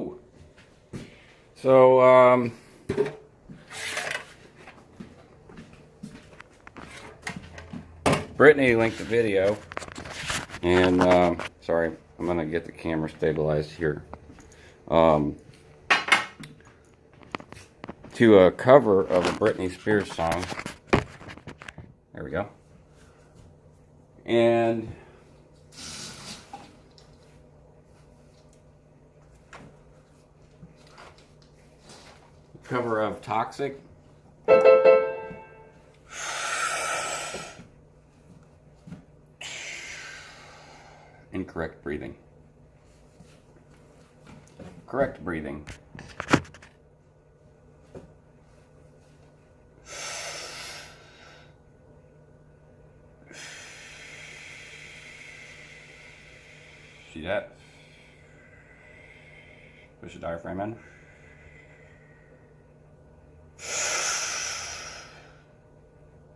Hello. So, Brittany linked the video, and sorry, I'm gonna get the camera stabilized here. To a cover of a Britney Spears song. There we go. And cover of Toxic. Incorrect breathing. Correct breathing. See that? Push the diaphragm in.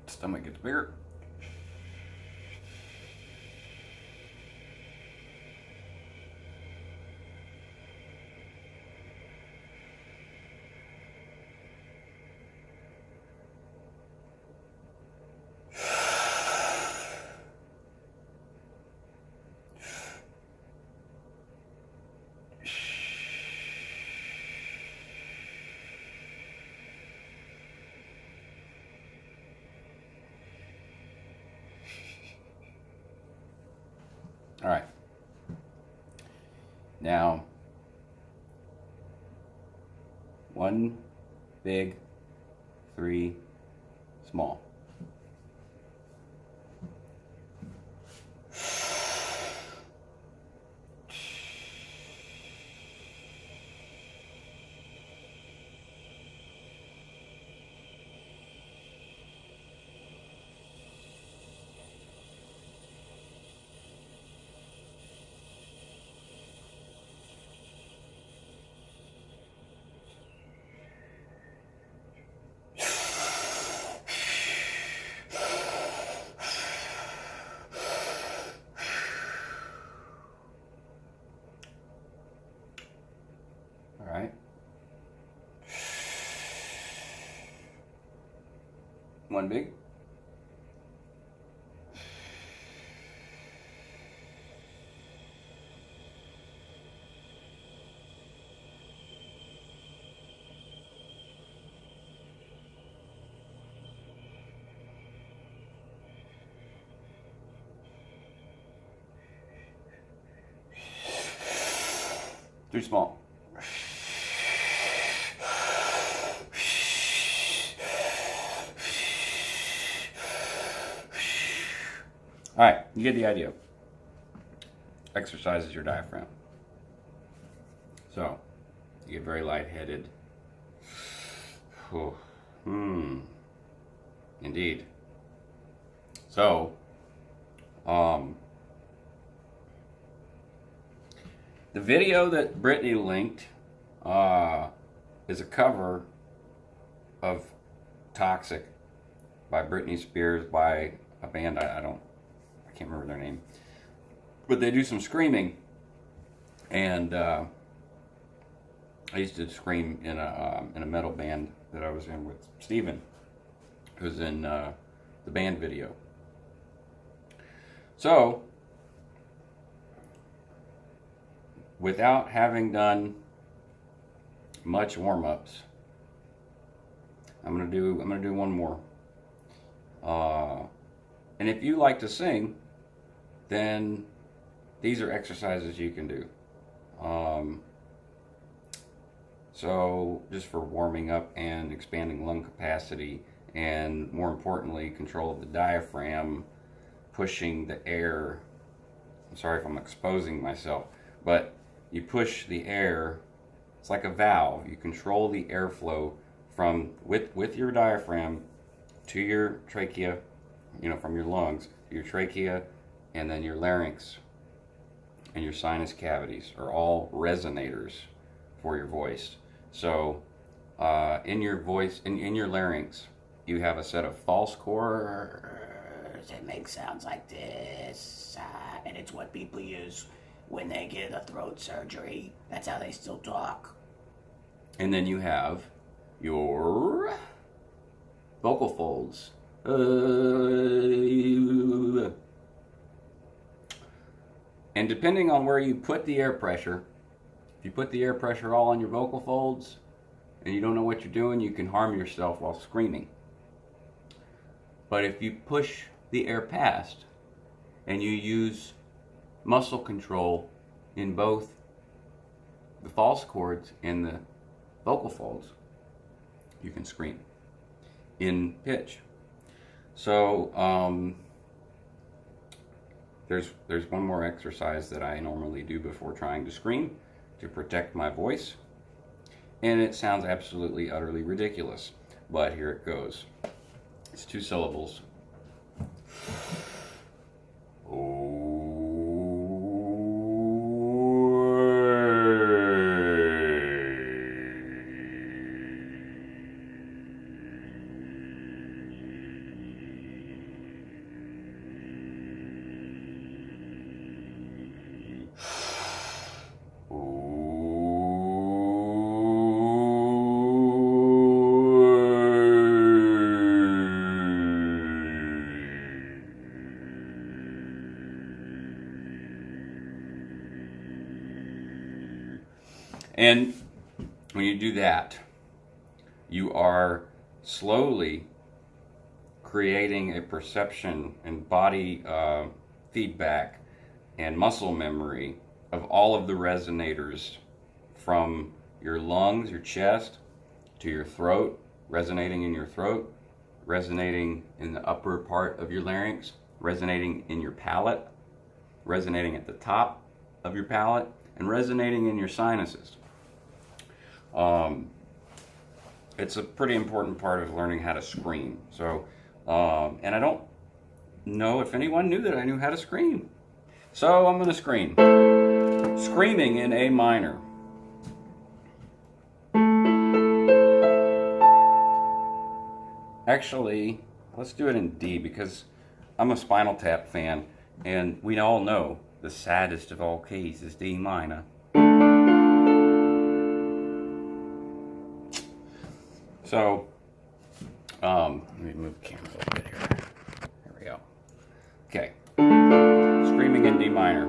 Stomach gets bigger. All right. Now, one big, three small. All right. One big. Too small. All right, you get the idea. Exercises your diaphragm. So, you get very lightheaded. Oh, indeed. So, the video that Brittany linked is a cover of Toxic by Britney Spears by a band I can't remember their name, but they do some screaming, and I used to scream in a metal band that I was in with Steven, who was in the band video. So, without having done much warm-ups, I'm gonna do one more. And if you like to sing, then these are exercises you can do. So just for warming up and expanding lung capacity, and more importantly, control of the diaphragm, pushing the air. I'm sorry if I'm exposing myself, but you push the air. It's like a valve. You control the airflow from with your diaphragm to your trachea, from your lungs to your trachea, and then your larynx and your sinus cavities are all resonators for your voice. So in your voice, in your larynx, you have a set of false chords. It makes sounds like this, and it's what people use when they get a throat surgery. That's how they still talk. And then you have your vocal folds. And depending on where you put the air pressure, if you put the air pressure all on your vocal folds and you don't know what you're doing, you can harm yourself while screaming. But if you push the air past and you use muscle control in both the false cords and the vocal folds, you can scream in pitch. So there's one more exercise that I normally do before trying to scream to protect my voice, and it sounds absolutely utterly ridiculous, but here it goes. It's 2 syllables. And when you do that, you are slowly creating a perception and body feedback and muscle memory of all of the resonators, from your lungs, your chest, to your throat, resonating in your throat, resonating in the upper part of your larynx, resonating in your palate, resonating at the top of your palate, and resonating in your sinuses. It's a pretty important part of learning how to scream. So, and I don't know if anyone knew that I knew how to scream. So I'm going to scream. Screaming in A minor. Actually, let's do it in D, because I'm a Spinal Tap fan, and we all know the saddest of all keys is D minor. So, let me move the camera a little bit here. There we go. Okay. Screaming in D minor.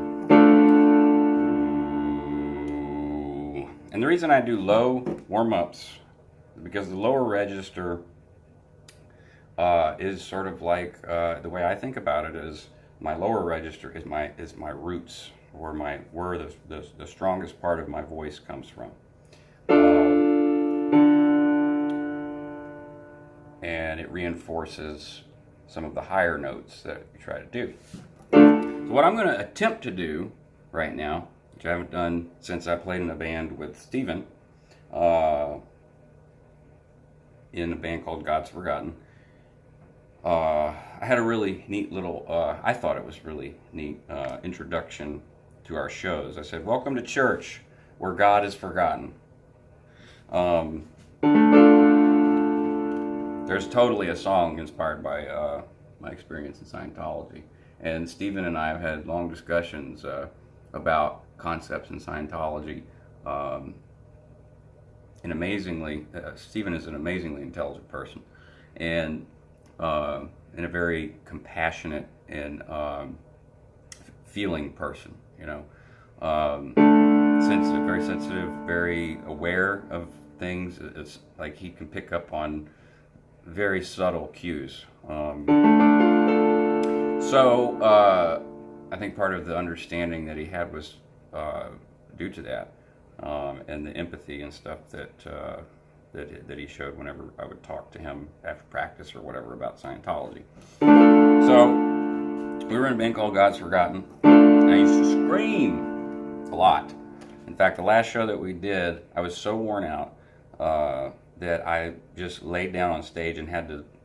And the reason I do low warm-ups is because the lower register is sort of like, the way I think about it is, my lower register is my roots, where the strongest part of my voice comes from. And it reinforces some of the higher notes that you try to do. So what I'm going to attempt to do right now, which I haven't done since I played in a band with Steven, in a band called God's Forgotten, I had a really neat little, I thought it was really neat, introduction to our shows. I said, "Welcome to church, where God is forgotten." There's totally a song inspired by my experience in Scientology. And Stephen and I have had long discussions about concepts in Scientology. And amazingly, Stephen is an amazingly intelligent person, and a very compassionate and feeling person, you know. Sensitive, very sensitive, very aware of things. It's like he can pick up on very subtle cues. So I think part of the understanding that he had was due to that, and the empathy and stuff that he showed whenever I would talk to him after practice or whatever about Scientology. So we were in a band called God's Forgotten. I used to scream a lot. In fact, the last show that we did, I was so worn out that I just laid down on stage and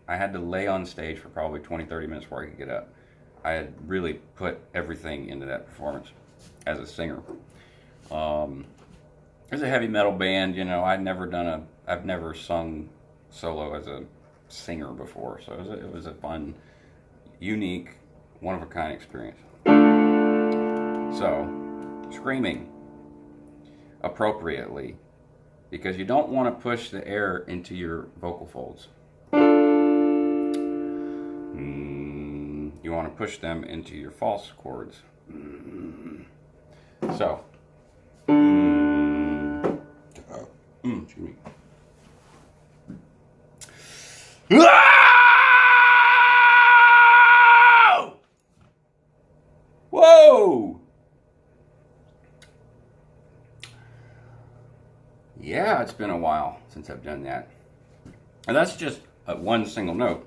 I had to lay on stage for probably 20-30 minutes before I could get up. I had really put everything into that performance as a singer. It's a heavy metal band, you know. I've never sung solo as a singer before, so it was a fun, unique, one-of-a-kind experience. So, screaming appropriately, because you don't want to push the air into your vocal folds. You want to push them into your false chords. So, excuse me. Whoa! Yeah, it's been a while since I've done that. And that's just one single note.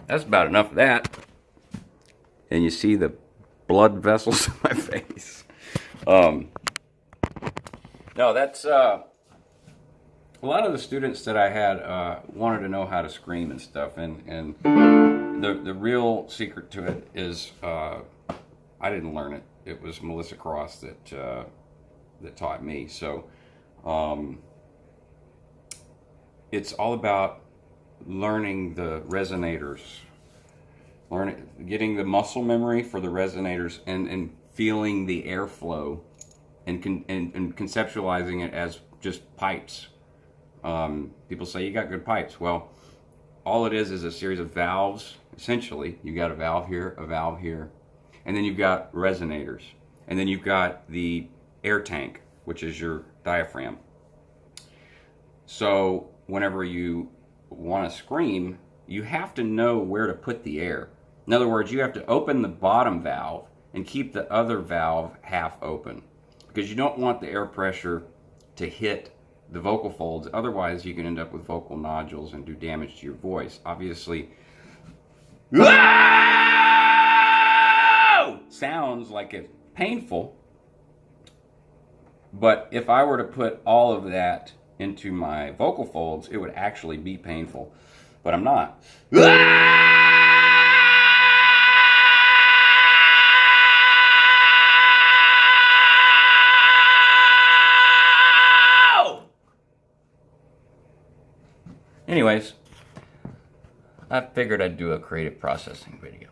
That's about enough of that. And you see the blood vessels in my face. No, that's a lot of the students that I had wanted to know how to scream and stuff, and the real secret to it is I didn't learn it. It was Melissa Cross that taught me. So it's all about learning the resonators, getting the muscle memory for the resonators, and feeling the airflow, and conceptualizing it as just pipes. People say you got good pipes. Well, all it is a series of valves. Essentially, you got a valve here, and then you've got resonators, and then you've got the air tank, which is your diaphragm. So whenever you want to scream, you have to know where to put the air. In other words, you have to open the bottom valve and keep the other valve half open, because you don't want the air pressure to hit the vocal folds. Otherwise, you can end up with vocal nodules and do damage to your voice. Obviously, sounds like it's painful, but if I were to put all of that into my vocal folds, it would actually be painful. But I'm not. Anyways, I figured I'd do a creative processing video.